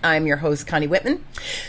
I'm your host, Connie Whitman.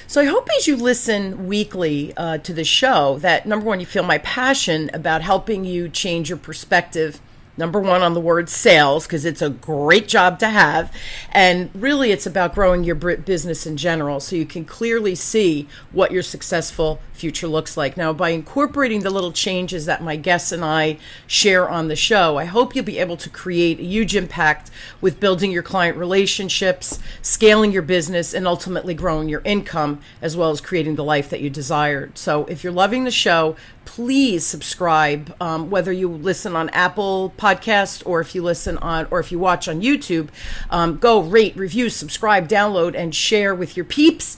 So I hope as you listen weekly to the show that, number one, you feel my passion about helping you change your perspective. Number one on the word sales, because it's a great job to have. And really, it's about growing your business in general so you can clearly see what your successful future looks like. Now, by incorporating the little changes that my guests and I share on the show, I hope you'll be able to create a huge impact with building your client relationships, scaling your business, and ultimately growing your income, as well as creating the life that you desired. So if you're loving the show, please subscribe, whether you listen on Apple Podcasts or if you listen on, or if you watch on YouTube. Go rate, review, subscribe, download, and share with your peeps.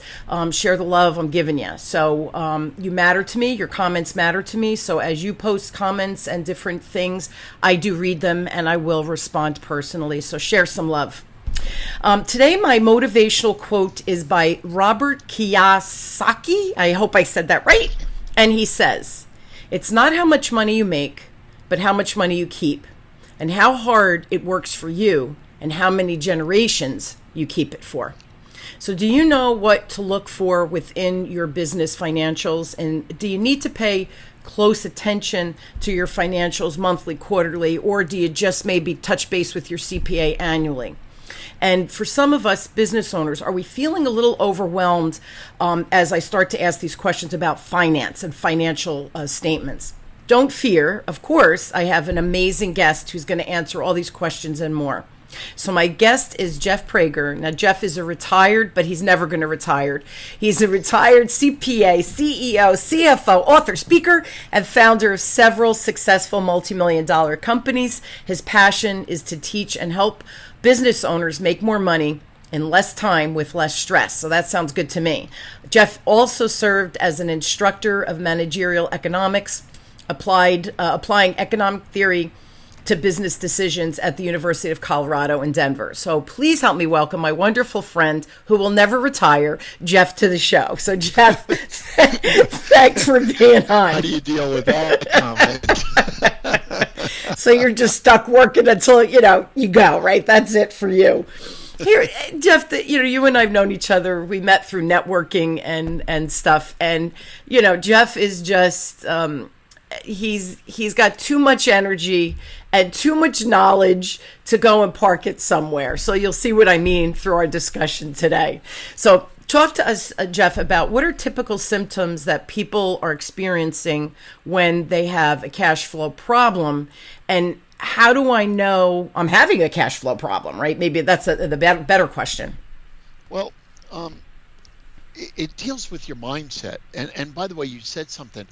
Share the love I'm giving you. So you matter to me. Your comments matter to me. So as you post comments and different things, I do read them and I will respond personally. So share some love. Today, my motivational quote is by Robert Kiyosaki. I hope I said that right. And he says, "It's not how much money you make, but how much money you keep, and how hard it works for you, and how many generations you keep it for." So do you know what to look for within your business financials? And do you need to pay close attention to your financials monthly, quarterly, or do you just maybe touch base with your CPA annually? And for some of us business owners, are we feeling a little overwhelmed as I start to ask these questions about finance and financial statements? Don't fear. Of course, I have an amazing guest who's going to answer all these questions and more. So my guest is Jeff Prager. Now, Jeff is a retired, but he's never going to retire. He's a retired CPA, CEO, CFO, author, speaker, and founder of several successful multi-million-dollar companies. His passion is to teach and help business owners make more money in less time with less stress. So that sounds good to me. Jeff also served as an instructor of managerial economics, applying economic theory to business decisions at the University of Colorado in Denver. So please help me welcome my wonderful friend who will never retire, Jeff, to the show. So Jeff, thanks for being on. How do you deal with that comment? So you're just stuck working until, you go, right? That's it for you. Here, Jeff, you and I have known each other. We met through networking and stuff. And, Jeff is just, he's got too much energy and too much knowledge to go and park it somewhere. So you'll see what I mean through our discussion today. So talk to us, Jeff, about what are typical symptoms that people are experiencing when they have a cash flow problem, and how do I know I'm having a cash flow problem, right? Maybe that's the better question. Well, it deals with your mindset. And by the way, you said something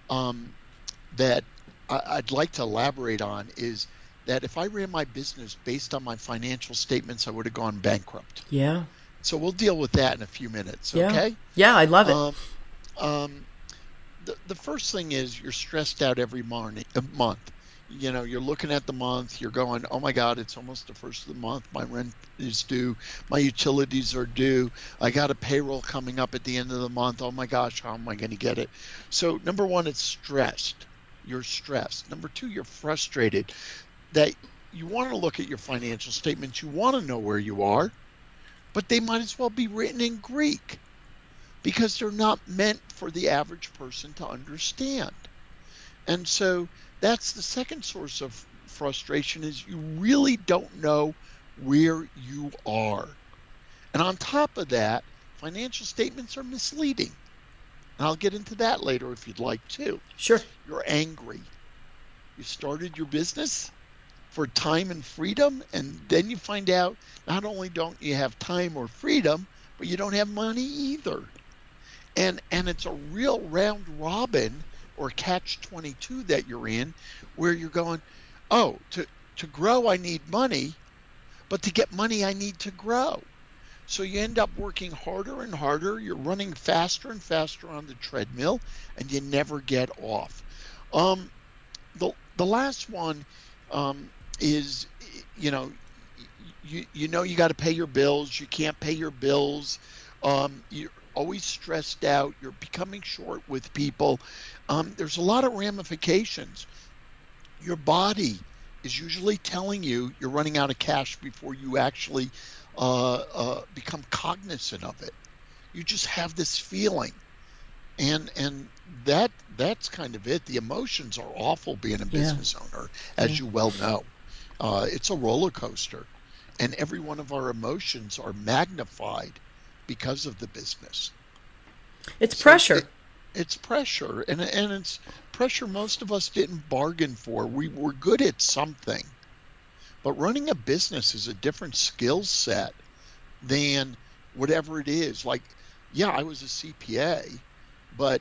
that I'd like to elaborate on, is that if I ran my business based on my financial statements, I would have gone bankrupt. Yeah. So we'll deal with that in a few minutes, yeah. Okay? Yeah, I love it. The first thing is you're stressed out every month. You're looking at the month, you're going, oh my God, it's almost the first of the month. My rent is due. My utilities are due. I got a payroll coming up at the end of the month. Oh my gosh, how am I going to get it? So number one, it's stressed. You're stressed. Number two, you're frustrated that you want to look at your financial statements. You want to know where you are, but they might as well be written in Greek because they're not meant for the average person to understand. And so that's the second source of frustration, is you really don't know where you are. And on top of that, financial statements are misleading. And I'll get into that later if you'd like to. Sure. You're angry. You started your business for time and freedom, and then you find out not only don't you have time or freedom, but you don't have money either. And it's a real round robin or catch-22 that you're in, where you're going, oh, to grow I need money, but to get money I need to grow. So you end up working harder and harder. You're running faster and faster on the treadmill, and you never get off. The last one is, you got to pay your bills. You can't pay your bills. You're always stressed out. You're becoming short with people. There's a lot of ramifications. Your body is usually telling you you're running out of cash before you actually become cognizant of it. You just have this feeling, and that's kind of it. The emotions are awful being a Yeah. business owner, Yeah. as you well know. It's a roller coaster, and every one of our emotions are magnified because of the business. It's So pressure. it's pressure, and it's pressure most of us didn't bargain for. We were good at something, but running a business is a different skill set than whatever it is. Like, yeah, I was a CPA, but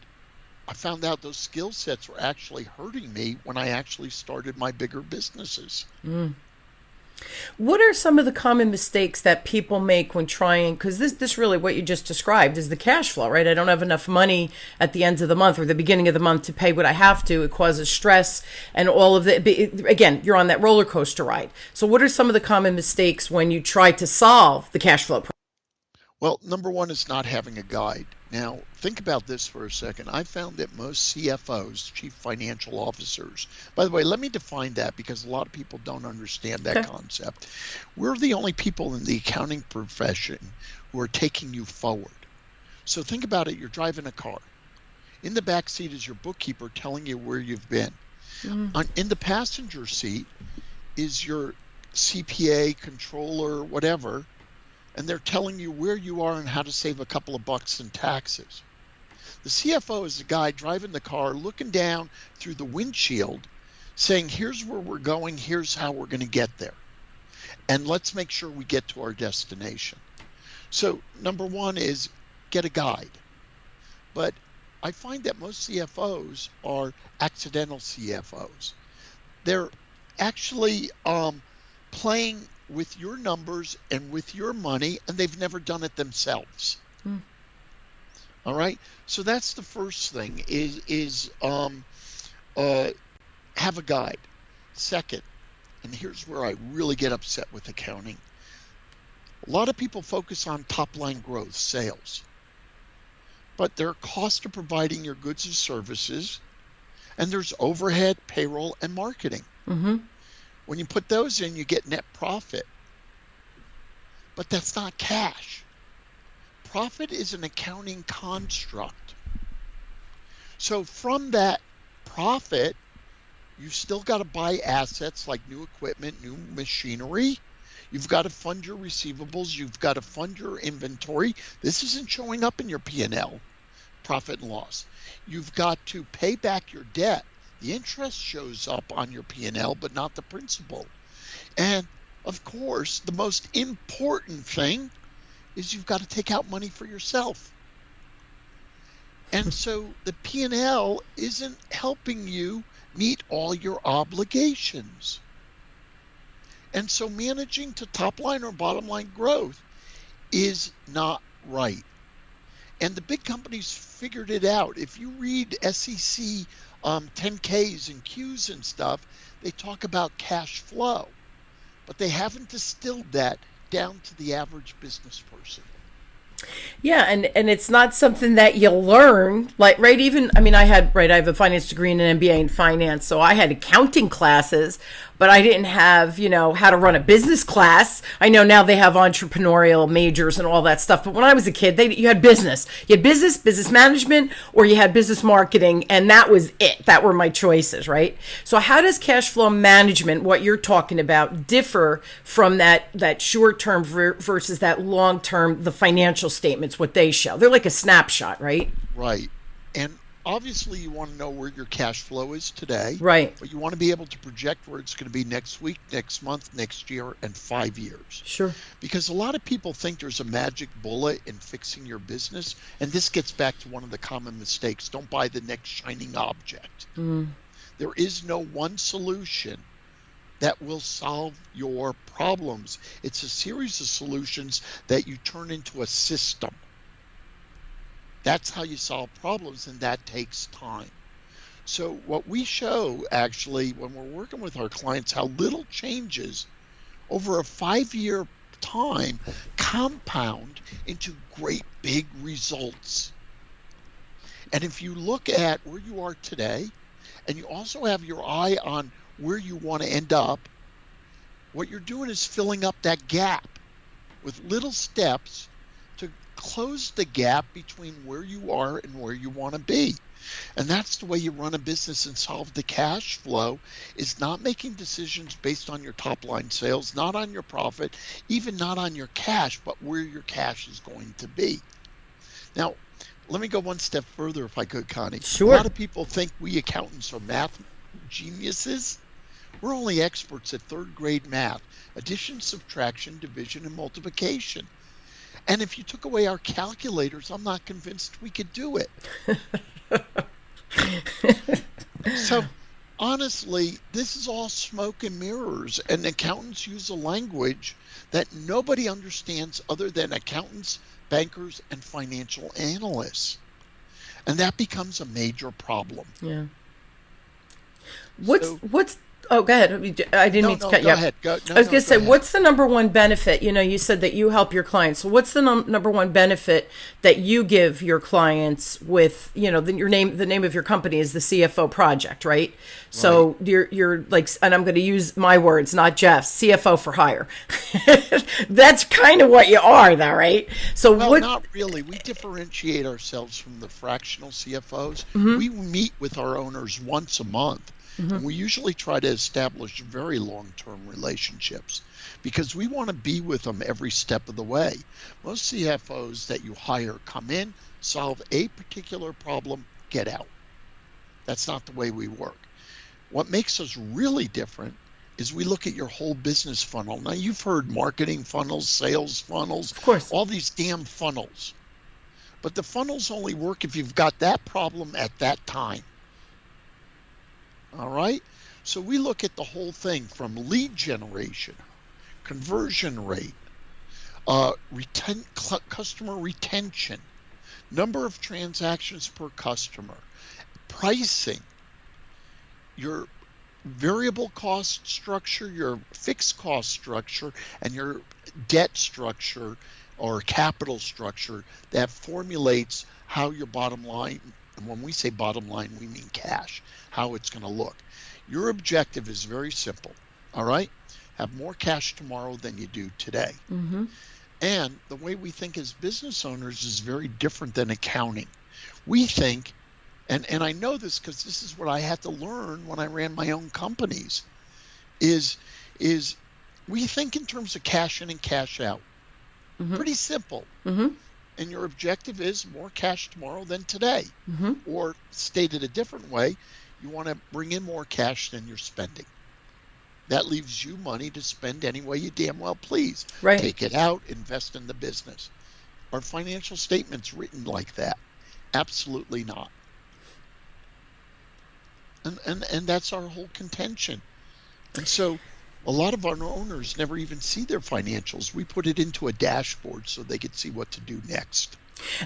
I found out those skill sets were actually hurting me when I actually started my bigger businesses. What are some of the common mistakes that people make when trying? Because this really what you just described is the cash flow, right? I don't have enough money at the end of the month or the beginning of the month to pay what I have to. It causes stress and all of the. Again, you're on that roller coaster ride. So, what are some of the common mistakes when you try to solve the cash flow problem? Well, number one is not having a guide. Now, think about this for a second. I found that most CFOs, chief financial officers, by the way, let me define that because a lot of people don't understand that Okay. concept. We're the only people in the accounting profession who are taking you forward. So think about it. You're driving a car. In the back seat is your bookkeeper telling you where you've been. In the passenger seat is your CPA, controller, whatever, and they're telling you where you are and how to save a couple of bucks in taxes. The CFO is the guy driving the car, looking down through the windshield, saying, here's where we're going, here's how we're going to get there. And let's make sure we get to our destination. So, number one is get a guide. But I find that most CFOs are accidental CFOs. They're actually playing with your numbers and with your money, and they've never done it themselves. All right. So that's the first thing is have a guide. Second, and here's where I really get upset with accounting. A lot of people focus on top line growth, sales, but there are costs of providing your goods and services, and there's overhead, payroll, and marketing. When you put those in, you get net profit, but that's not cash. Profit is an accounting construct. So from that profit, you've still got to buy assets like new equipment, new machinery. You've got to fund your receivables. You've got to fund your inventory. This isn't showing up in your P&L, profit and loss. You've got to pay back your debt. The interest shows up on your P&L, but not the principal. And of course, the most important thing is you've got to take out money for yourself. And so the P&L isn't helping you meet all your obligations. And so managing to top line or bottom line growth is not right. And the big companies figured it out. If you read SEC 10Ks and Qs and stuff, they talk about cash flow, but they haven't distilled that down to the average business person. Yeah, and it's not something that you learn, like, right, even I mean I have a finance degree and an MBA in finance, so I had accounting classes, but I didn't have, how to run a business class. I know now they have entrepreneurial majors and all that stuff, but when I was a kid, you had business. You had business management, or you had business marketing, and that was it. That were my choices, right? So how does cash flow management, what you're talking about, differ from that short term versus that long term, the financial statements, what they show? They're like a snapshot, right? Right. And obviously you want to know where your cash flow is today, Right. but you want to be able to project where it's going to be next week, next month, next year, and 5 years. Sure. Because a lot of people think there's a magic bullet in fixing your business. And this gets back to one of the common mistakes. Don't buy the next shining object. There is no one solution that will solve your problems. It's a series of solutions that you turn into a system. That's how you solve problems, and that takes time. So what we show actually when we're working with our clients, how little changes over a 5-year time compound into great big results. And if you look at where you are today, and you also have your eye on where you want to end up, what you're doing is filling up that gap. with little steps to close the gap between where you are and where you want to be. And that's the way you run a business and solve the cash flow, is not making decisions based on your top line sales, not on your profit, even not on your cash, but where your cash is going to be. Now, let me go one step further if I could, Connie. Sure. A lot of people think we accountants are math geniuses. We're only experts at third grade math: addition, subtraction, division, and multiplication. And if you took away our calculators, I'm not convinced we could do it. So honestly, this is all smoke and mirrors, and accountants use a language that nobody understands other than accountants, bankers, and financial analysts. And that becomes a major problem. Yeah. What's Oh, go ahead. I didn't mean to cut you off. Go ahead. I was going to say, what's the number one benefit? You said that you help your clients. So what's the number one benefit that you give your clients with, your name, the name of your company is the CFO Project, right? So you're like, and I'm going to use my words, not Jeff's, CFO for hire. That's kind of what you are, though, right? So not really. We differentiate ourselves from the fractional CFOs. Mm-hmm. We meet with our owners once a month. Mm-hmm. And we usually try to establish very long-term relationships because we want to be with them every step of the way. Most CFOs that you hire come in, solve a particular problem, get out. That's not the way we work. What makes us really different is we look at your whole business funnel. Now, you've heard marketing funnels, sales funnels, of course, all these damn funnels. But the funnels only work if you've got that problem at that time. All right? So we look at the whole thing from lead generation, conversion rate, customer retention, number of transactions per customer, pricing, your variable cost structure, your fixed cost structure, and your debt structure or capital structure that formulates how your bottom line, and when we say bottom line, we mean cash, how it's going to look. Your objective is very simple, all right? Have more cash tomorrow than you do today. Mm-hmm. And the way we think as business owners is very different than accounting. We think, and I know this because this is what I had to learn when I ran my own companies, is we think in terms of cash in and cash out. Mm-hmm. Pretty simple. Mm-hmm. And your objective is more cash tomorrow than today. Mm-hmm. Or stated a different way, you want to bring in more cash than you're spending. That leaves you money to spend any way you damn well please. Right. Take it out, invest in the business. Are financial statements written like that? Absolutely not. And that's our whole contention. And so a lot of our owners never even see their financials. We put it into a dashboard so they could see what to do next.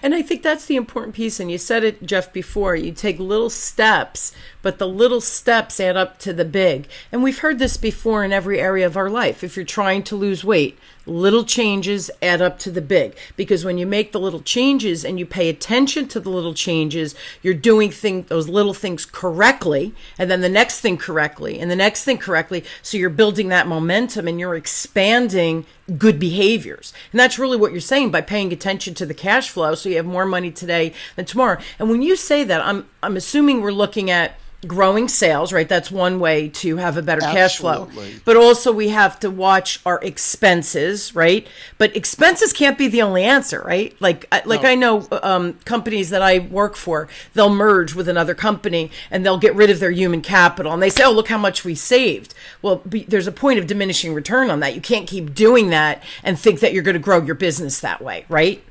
And I think that's the important piece. And you said it, Jeff, before. You take little steps, but the little steps add up to the big. And we've heard this before in every area of our life. If you're trying to lose weight, little changes add up to the big. Because when you make the little changes and you pay attention to the little changes, you're doing those little things correctly, and then the next thing correctly, and the next thing correctly. So you're building that momentum and you're expanding good behaviors. And that's really what you're saying by paying attention to the cash flow, so you have more money today than tomorrow. And when you say that, I'm assuming we're looking at growing sales, right? That's one way to have a better cash flow. But also we have to watch our expenses, right? But expenses can't be the only answer, right? Like no. I know companies that I work for, they'll merge with another company and they'll get rid of their human capital. And they say, oh, look how much we saved. Well, there's a point of diminishing return on that. You can't keep doing that and think that you're going to grow your business that way, right?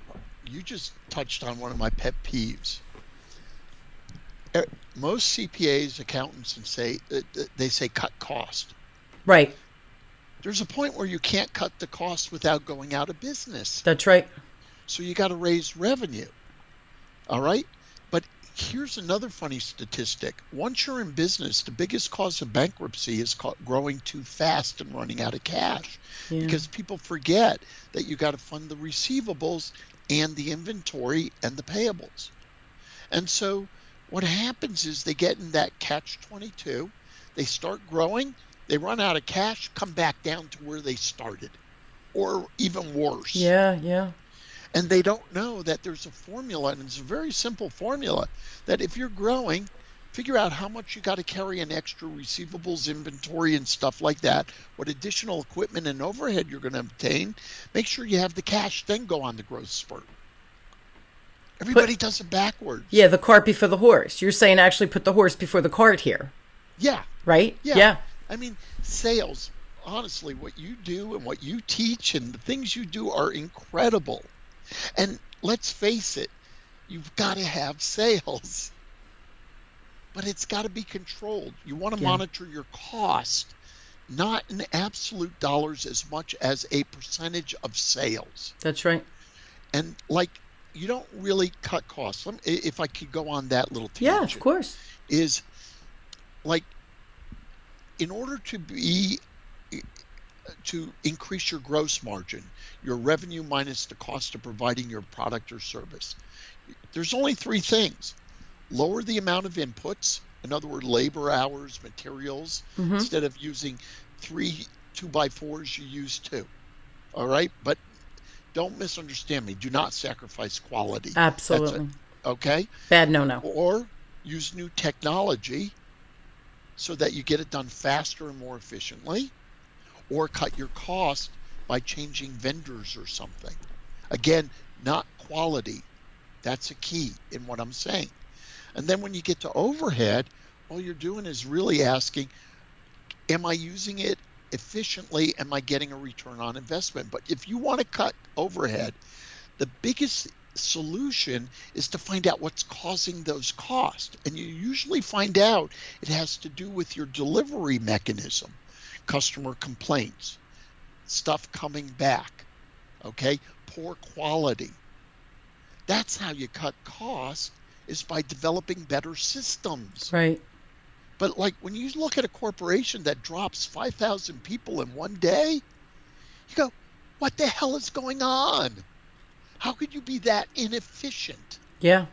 You just touched on one of my pet peeves. Most CPAs, accountants, they say cut cost. Right. There's a point where you can't cut the cost without going out of business. That's right. So you got to raise revenue. All right. But here's another funny statistic. Once you're in business, the biggest cause of bankruptcy is growing too fast and running out of cash. Yeah. Because people forget that you got to fund the receivables and the inventory and the payables. And so what happens is they get in that catch-22, they start growing, they run out of cash, come back down to where they started, or even worse. Yeah, yeah. And they don't know that there's a formula, and it's a very simple formula, that if you're growing, figure out how much you got to carry in extra receivables, inventory, and stuff like that, what additional equipment and overhead you're going to obtain. Make sure you have the cash, then go on the growth spurt. Put, Everybody does it backwards. yeah, the cart before the horse. You're saying actually put the horse before the cart here, Yeah, right? yeah. Yeah. I mean, sales, honestly, what you do and what you teach and the things you do are incredible. And let's face it, you've got to have sales, but it's got to be controlled. You want to Yeah. monitor your cost, not in absolute dollars as much as a percentage of sales. That's right. And like, you don't really cut costs. If I could go on that little Yeah, tangent, of course. is like, in order to increase your gross margin, your revenue minus the cost of providing your product or service, there's only three things. Lower the amount of inputs, in other words, labor hours, materials. Instead of using 3 2x4s, you use 2. All right? But don't misunderstand me. Do not sacrifice quality. Absolutely. Okay? Bad no-no. Or use new technology so that you get it done faster and more efficiently, or cut your cost by changing vendors or something. Again, not quality. That's a key in what I'm saying. And then when you get to overhead, all you're doing is really asking, am I using it efficiently? Am I getting a return on investment? But if you want to cut overhead, the biggest solution is to find out what's causing those costs. And you usually find out it has to do with your delivery mechanism, customer complaints, stuff coming back, okay, poor quality. That's how you cut costs, is by developing better systems. Right. But like, when you look at a corporation that drops 5,000 people in one day, you go, what the hell is going on? How could you be that inefficient? Yeah.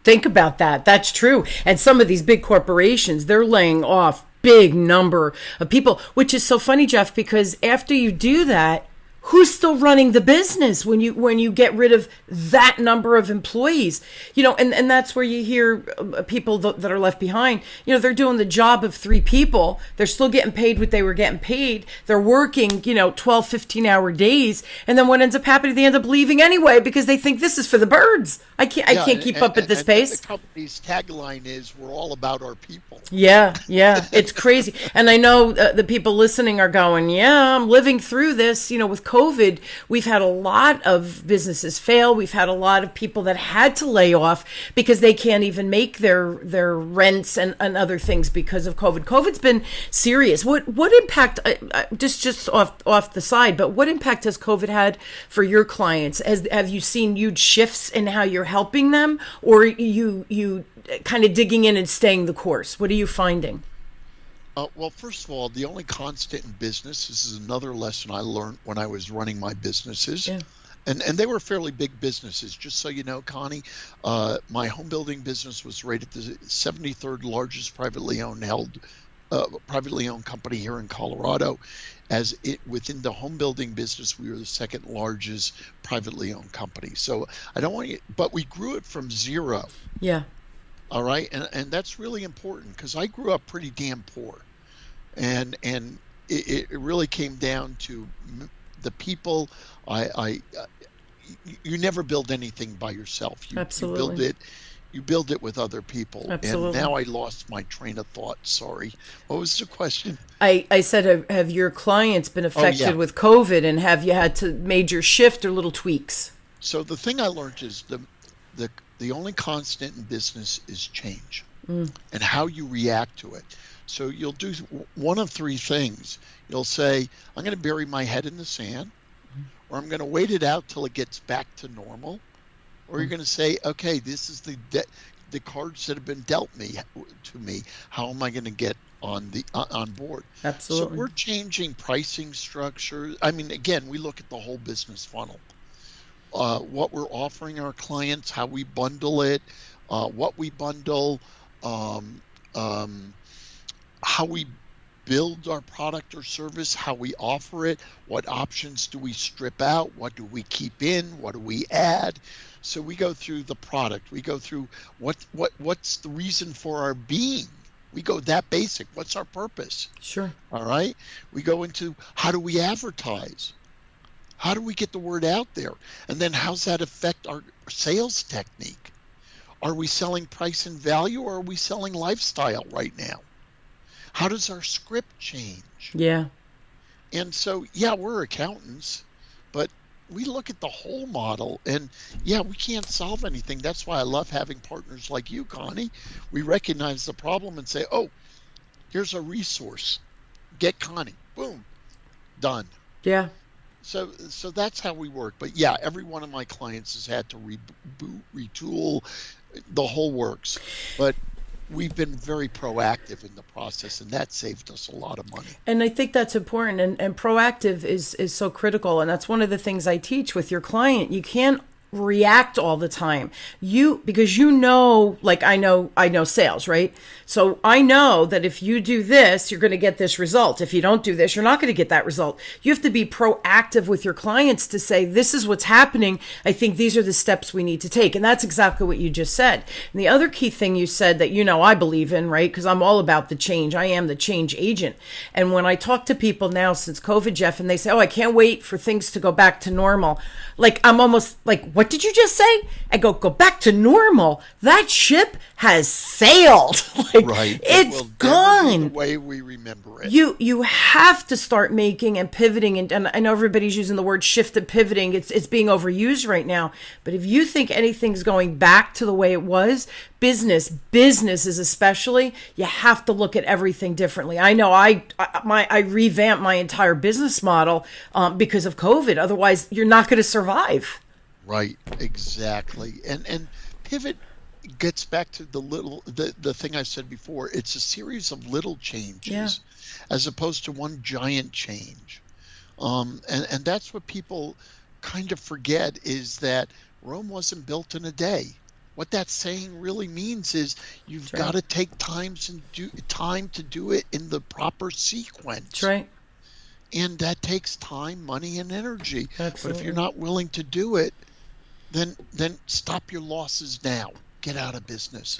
Think about that. That's true. And some of these big corporations, they're laying off big number of people, which is so funny, Jeff, because after you do that, who's still running the business when you get rid of that number of employees? And that's where you hear people that are left behind. They're doing the job of 3 people. They're still getting paid what they were getting paid. They're working 12, 15-hour days, and then what ends up happening, they end up leaving anyway because they think this is for the birds. I can't keep up at this pace. The company's tagline is, we're all about our people. Yeah, it's crazy. And I know the people listening are going, yeah, I'm living through this. With COVID, we've had a lot of businesses fail. We've had a lot of people that had to lay off because they can't even make their rents and other things because of COVID. COVID's been serious. What impact, just off the side, but what impact has COVID had for your clients? Have you seen huge shifts in how you're helping them, or you kind of digging in and staying the course? What are you finding? Well, first of all, the only constant in business, this is another lesson I learned when I was running my businesses. Yeah. And they were fairly big businesses. Just so you know, Connie, my home building business was rated the 73rd largest privately owned company here in Colorado. Within the home building business, we were the second largest privately owned company. So I don't want you, but we grew it from zero. Yeah. All right, and that's really important, because I grew up pretty damn poor, and it really came down to the people. You never build anything by yourself. Absolutely. You build it with other people. Absolutely. And now I lost my train of thought. Sorry. What was the question? I said, have your clients been affected with COVID, and have you had to major shift or little tweaks? So the thing I learned is the only constant in business is change, and how you react to it. So you'll do one of 3 things. You'll say, I'm going to bury my head in the sand, or I'm going to wait it out till it gets back to normal, or you're going to say, okay, this is the cards that have been dealt to me. How am I going to get on board? Absolutely. So we're changing pricing structure. I mean, again, we look at the whole business funnel. What we're offering our clients, how we bundle it, what we bundle, how we build our product or service, how we offer it, what options do we strip out, what do we keep in, what do we add. So we go through the product, we go through what's the reason for our being. We go that basic. What's our purpose? Sure. All right. We go into how do we advertise? How do we get the word out there? And then how's that affect our sales technique? Are we selling price and value, or are we selling lifestyle right now? How does our script change? Yeah. And so, yeah, we're accountants, but we look at the whole model, and yeah, we can't solve anything. That's why I love having partners like you, Connie. We recognize the problem and say, oh, here's a resource. Get Connie. Boom. Done. Yeah. So that's how we work. But yeah, every one of my clients has had to reboot, retool, the whole works. But we've been very proactive in the process, and that saved us a lot of money. And I think that's important, and proactive is so critical. And that's one of the things I teach with your client. You can't react all the time. Because like I know sales, right? So I know that if you do this, you're going to get this result. If you don't do this, you're not going to get that result. You have to be proactive with your clients to say, this is what's happening. I think these are the steps we need to take. And that's exactly what you just said. And the other key thing you said that, I believe in, right? Because I'm all about the change. I am the change agent. And when I talk to people now since COVID, Jeff, and they say, oh, I can't wait for things to go back to normal. Like, I'm almost like, what did you just say? I go back to normal. That ship has sailed. Right. It's gone. The way we remember it. You have to start making and pivoting. And I know everybody's using the word shift and pivoting. It's being overused right now. But if you think anything's going back to the way it was, businesses especially, you have to look at everything differently. I know I revamped my entire business model because of COVID. Otherwise, you're not going to survive. Right, exactly. And pivot gets back to the thing I said before. It's a series of little changes as opposed to one giant change. And that's what people kind of forget, is that Rome wasn't built in a day. What that saying really means is you've got to take time to do it in the proper sequence. That's right. And that takes time, money, and energy. Absolutely. But if you're not willing to do it, then stop your losses now. Get out of business.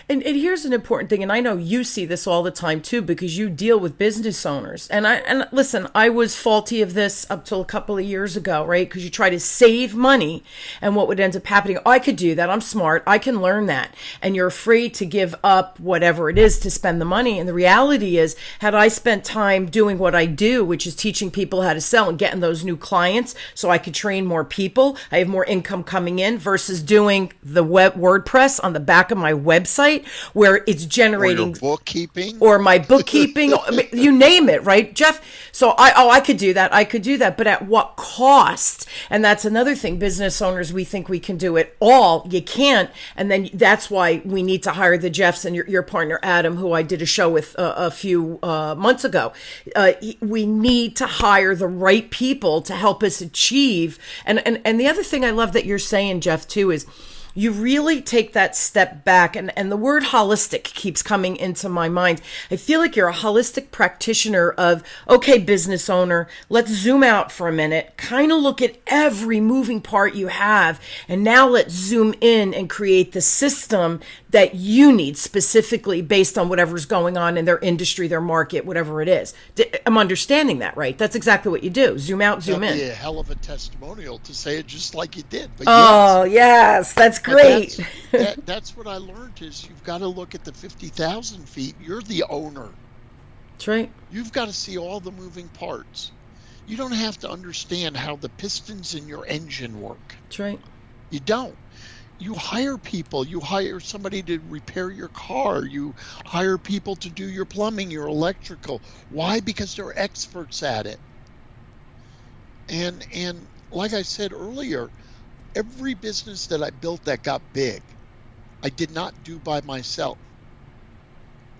And here's an important thing, and I know you see this all the time too, because you deal with business owners. And listen, I was faulty of this up till a couple of years ago, right? Because you try to save money, and what would end up happening? Oh, I could do that. I'm smart. I can learn that. And you're afraid to give up whatever it is to spend the money. And the reality is, had I spent time doing what I do, which is teaching people how to sell and getting those new clients, so I could train more people, I have more income coming in, versus doing the WordPress on the back of my website, where it's generating, or your bookkeeping, or my bookkeeping, you name it, right, Jeff? So I could do that, but at what cost? And that's another thing. Business owners, we think we can do it all. You can't. And then that's why we need to hire the Jeffs and your partner, Adam, who I did a show with a few months ago. We need to hire the right people to help us achieve. And the other thing I love that you're saying, Jeff, too, is you really take that step back. And the word holistic keeps coming into my mind. I feel like you're a holistic practitioner of, okay, business owner, let's zoom out for a minute, kind of look at every moving part you have. And now let's zoom in and create the system that you need specifically based on whatever's going on in their industry, their market, whatever it is. I'm understanding that, right? That's exactly what you do. Zoom out, zoom in. That'd be a hell of a testimonial to say it just like you did. But yes, that's great. That's what I learned, is you've got to look at the 50,000 feet. You're the owner. That's right. You've got to see all the moving parts. You don't have to understand how the pistons in your engine work. That's right. You don't. You hire people. You hire somebody to repair your car. You hire people to do your plumbing, your electrical. Why? Because they're experts at it. And like I said earlier, every business that I built that got big, I did not do by myself.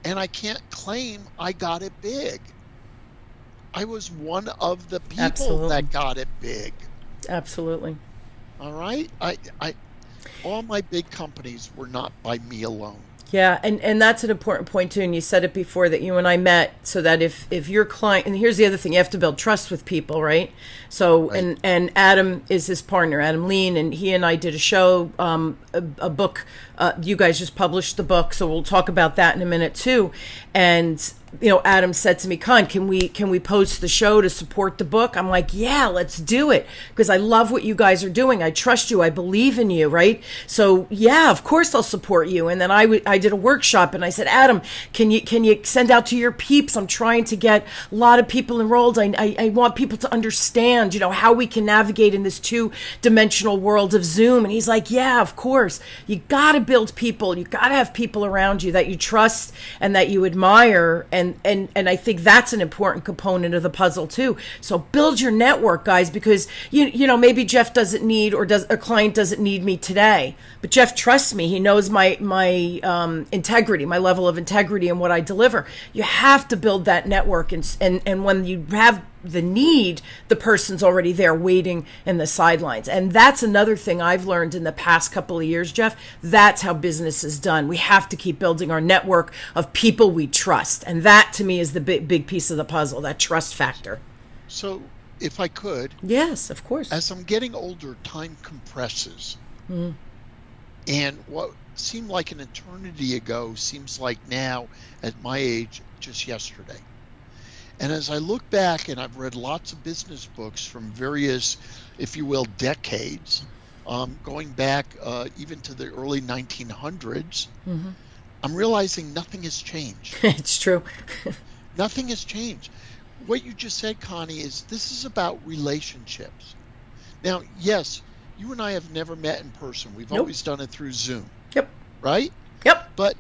And I can't claim I got it big. I was one of the people that got it big. Absolutely. All right? All my big companies were not by me alone. Yeah, and that's an important point too. And you said it before that you and I met so that if your client, and here's the other thing, you have to build trust with people, right? So Right. and Adam is his partner, Adam Lean, and he and I did a show, a book. You guys just published the book, so we'll talk about that in a minute too. And Adam said to me, "Con, can we post the show to support the book?" I'm like, "Yeah, let's do it because I love what you guys are doing. I trust you. I believe in you, right? So yeah, of course I'll support you." And then I did a workshop and I said, "Adam, can you send out to your peeps? I'm trying to get a lot of people enrolled. I want people to understand, how we can navigate in this two-dimensional world of Zoom." And he's like, "Yeah, of course. You got to build people. You got to have people around you that you trust and that you admire." And I think that's an important component of the puzzle too. So build your network, guys, because maybe Jeff doesn't need, or a client doesn't need me today, but Jeff trusts me. He knows my integrity, my level of integrity, and what I deliver. You have to build that network, and when you have the need, the person's already there waiting in the sidelines. And that's another thing I've learned in the past couple of years, Jeff. That's how business is done. We have to keep building our network of people we trust. And that to me is the big piece of the puzzle, that trust factor. So, if I could, Yes, of course. as I'm getting older, time compresses. And what seemed like an eternity ago seems like now, at my age, just yesterday. And as I look back, and I've read lots of business books from various, if you will, decades, going back even to the early 1900s, I'm realizing nothing has changed. It's true. Nothing has changed. What you just said, Connie, is this is about relationships. Now, yes, you and I have never met in person. We've Nope. always done it through Zoom, Yep. right? Yep. But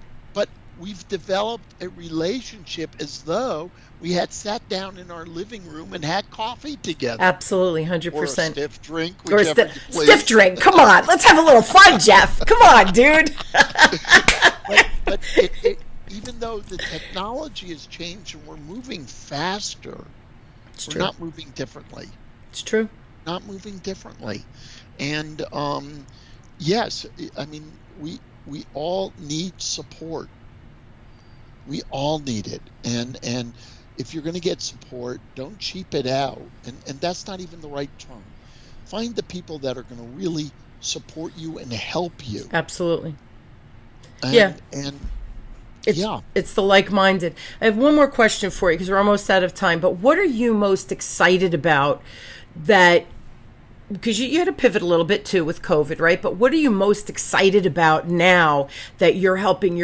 we've developed a relationship as though we had sat down in our living room and had coffee together. Absolutely, Or a 100%. stiff drink, Or a whichever you please. stiff drink. Come on, let's have a little fun, Jeff. Come on, dude. But even though the technology has changed and we're moving faster, It's we're true. not moving differently. It's true. Not moving differently. And yes, I mean, we all need support. We all need it. And if you're going to get support, don't cheap it out. And that's not even the right term. Find the people that are going to really support you and help you. Absolutely. And, Yeah. And It's, yeah. it's the like-minded. I have one more question for you because we're almost out of time. But what are you most excited about that? Because you had to pivot a little bit too with COVID, right? But what are you most excited about now that you're helping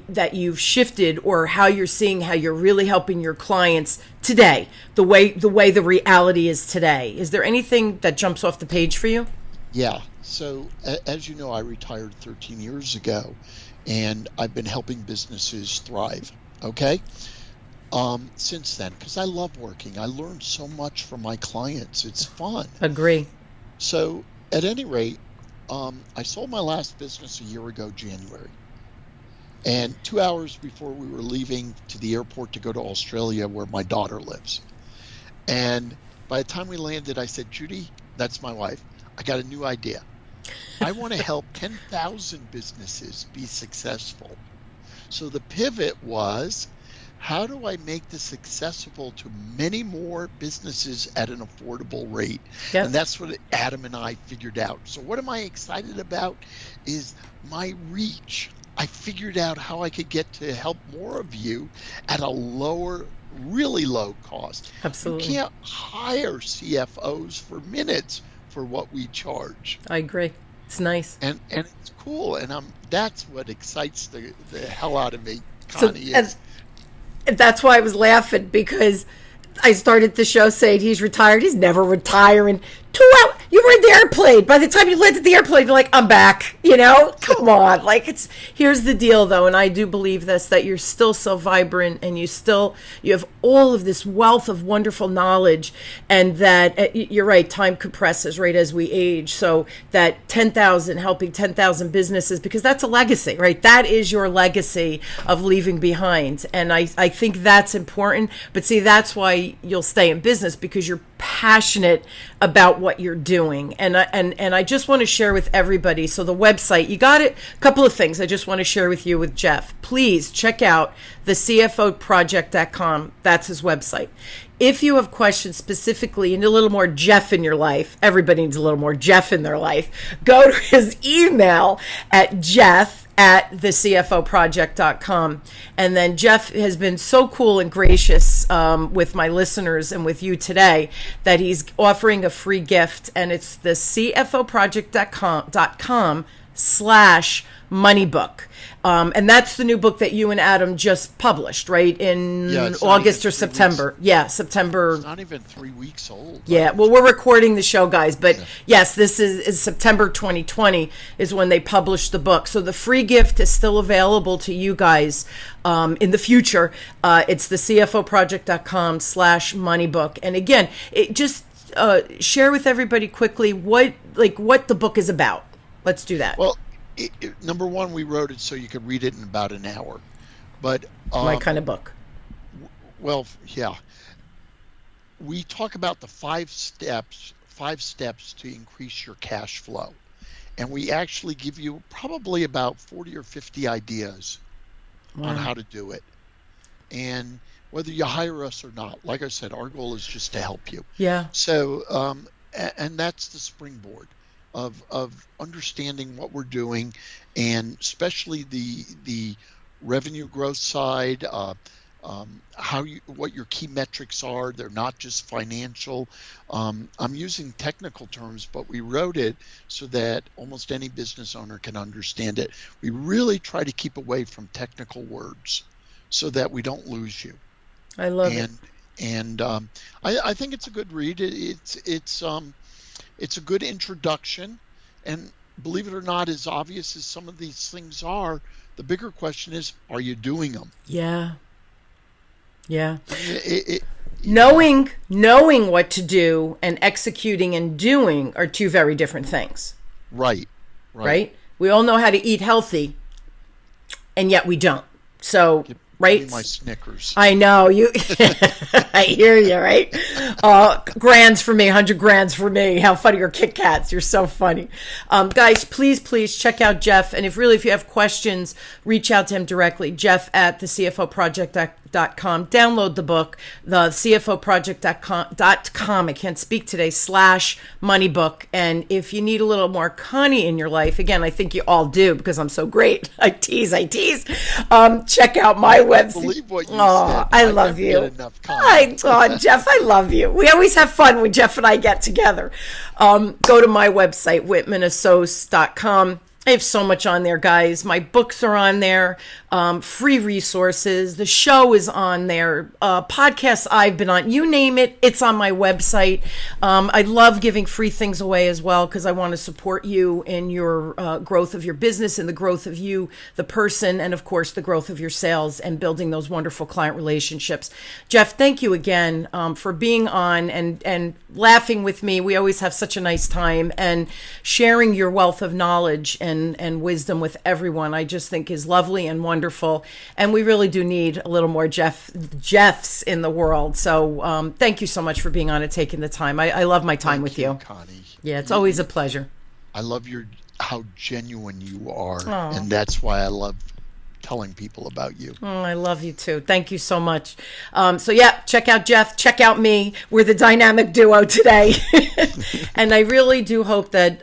that you've shifted, or how you're seeing how you're really helping your clients today, the way the reality is today? Is there anything that jumps off the page for you? Yeah. So as you know, I retired 13 years ago, and I've been helping businesses thrive. Okay. Since then, because I love working, I learned so much from my clients. It's fun. Agree. So at any rate, I sold my last business a year ago, January. And 2 hours before we were leaving to the airport to go to Australia, where my daughter lives. And by the time we landed, I said, Judy, that's my wife, I got a new idea. I want to help 10,000 businesses be successful. So the pivot was, how do I make this accessible to many more businesses at an affordable rate? Yep. And that's what Adam and I figured out. So what am I excited about is my reach. I figured out how I could get to help more of you at a lower, really low cost. Absolutely. You can't hire CFOs for minutes for what we charge. I agree. It's nice. And it's cool. And that's what excites the hell out of me, So, Connie. and that's why I was laughing, because I started the show saying he's retired. He's never retiring. 2 hours. You were in the airplane. By the time you landed the airplane, you're like, I'm back. Come on. Here's the deal, though, and I do believe this, that you're still so vibrant, and you have all of this wealth of wonderful knowledge, and that you're right, time compresses right as we age. So that helping 10,000 businesses, because that's a legacy, right? That is your legacy of leaving behind. And I think that's important. But see, that's why you'll stay in business, because you're passionate about what you're doing. And I just want to share with everybody. So the website, you got it. A couple of things I just want to share with you with Jeff. Please check out the CFOproject.com. That's his website. If you have questions specifically and a little more Jeff in your life, everybody needs a little more Jeff in their life, go to his email at jeff@thecfoproject.com. And then Jeff has been so cool and gracious with my listeners and with you today that he's offering a free gift, and it's the CFOproject.com/moneybook. And that's the new book that you and Adam just published, right? In August or September. Yeah, September. It's not even 3 weeks old. Yeah, well, we're recording the show, guys. But yes, this is September 2020 is when they published the book. So the free gift is still available to you guys in the future. It's the CFOproject.com/moneybook. And again, it just share with everybody quickly what the book is about. Let's do that. Well, number one, we wrote it so you could read it in about an hour. But my kind of book. Well, yeah. We talk about the five steps to increase your cash flow. And we actually give you probably about 40 or 50 ideas on how to do it. And whether you hire us or not, like I said, our goal is just to help you. Yeah. So, and that's the springboard of understanding what we're doing, and especially the revenue growth side, what your key metrics are. They're not just financial. I'm using technical terms, but we wrote it so that almost any business owner can understand it. We really try to keep away from technical words so that we don't lose you. I love it. And I think it's a good read. It's a good introduction, and believe it or not, as obvious as some of these things are, the bigger question is, are you doing them? Yeah. Knowing what to do and executing and doing are two very different things. Right. We all know how to eat healthy, and yet we don't. So, right? Give me my Snickers. I know you. I hear you. Right? Grands for me, 100 grands for me. How funny are Kit Kats? You're so funny, guys. Please check out Jeff. And if you have questions, reach out to him directly. Jeff@thecfoproject.com. Download the book, the CFOproject.com. I can't speak today. /moneybook. And if you need a little more Connie in your life, again, I think you all do because I'm so great. I tease. Check out my website. I believe what you said. I love you. Jeff, I love you. We always have fun when Jeff and I get together. Go to my website, whitmanassociates.com. I have so much on there, guys. My books are on there, free resources. The show is on there, podcasts I've been on. You name it, it's on my website. I love giving free things away as well because I want to support you in your growth of your business and the growth of you, the person, and of course, the growth of your sales and building those wonderful client relationships. Jeff, thank you again for being on and laughing with me. We always have such a nice time, and sharing your wealth of knowledge and wisdom with everyone, I just think is lovely and wonderful. And we really do need a little more Jeffs in the world. So thank you so much for being on and taking the time. I love my time with you. Connie. Yeah, it's always a pleasure. I love how genuine you are. And that's why I love telling people about you. I love you too. Thank you so much. So check out Jeff, check out me. We're the dynamic duo today. And I really do hope that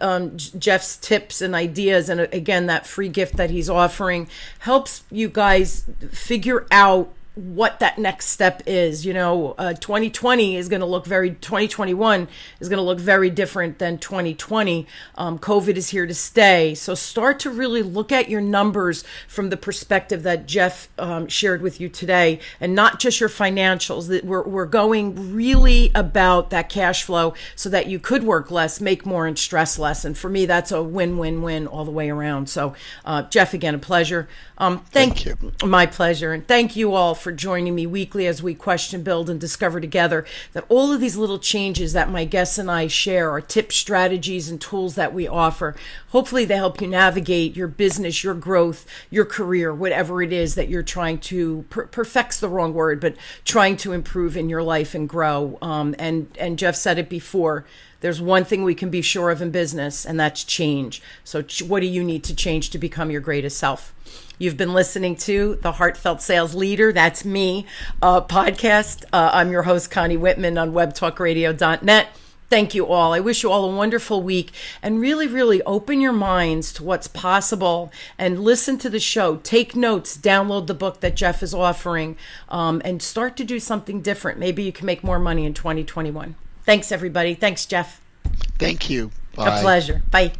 Jeff's tips and ideas, and again, that free gift that he's offering, helps you guys figure out what that next step is. 2021 is going to look very different than 2020. COVID is here to stay. So start to really look at your numbers from the perspective that Jeff shared with you today, and not just your financials. That we're going really about that cash flow so that you could work less, make more, and stress less. And for me, that's a win-win-win all the way around. So Jeff, again, a pleasure. Thank you. My pleasure. And thank you all for for joining me weekly as we question, build, and discover together that all of these little changes that my guests and I share are tips, strategies, and tools that we offer. Hopefully they help you navigate your business, your growth, your career, whatever it is that you're trying to, perfect's the wrong word, but trying to improve in your life and grow. And Jeff said it before, there's one thing we can be sure of in business, and that's change. So what do you need to change to become your greatest self? You've been listening to the Heartfelt Sales Leader, that's me, podcast. I'm your host, Connie Whitman on webtalkradio.net. Thank you all. I wish you all a wonderful week, and really, really open your minds to what's possible and listen to the show. Take notes, download the book that Jeff is offering, and start to do something different. Maybe you can make more money in 2021. Thanks, everybody. Thanks, Jeff. Thank you. Bye. A pleasure. Bye.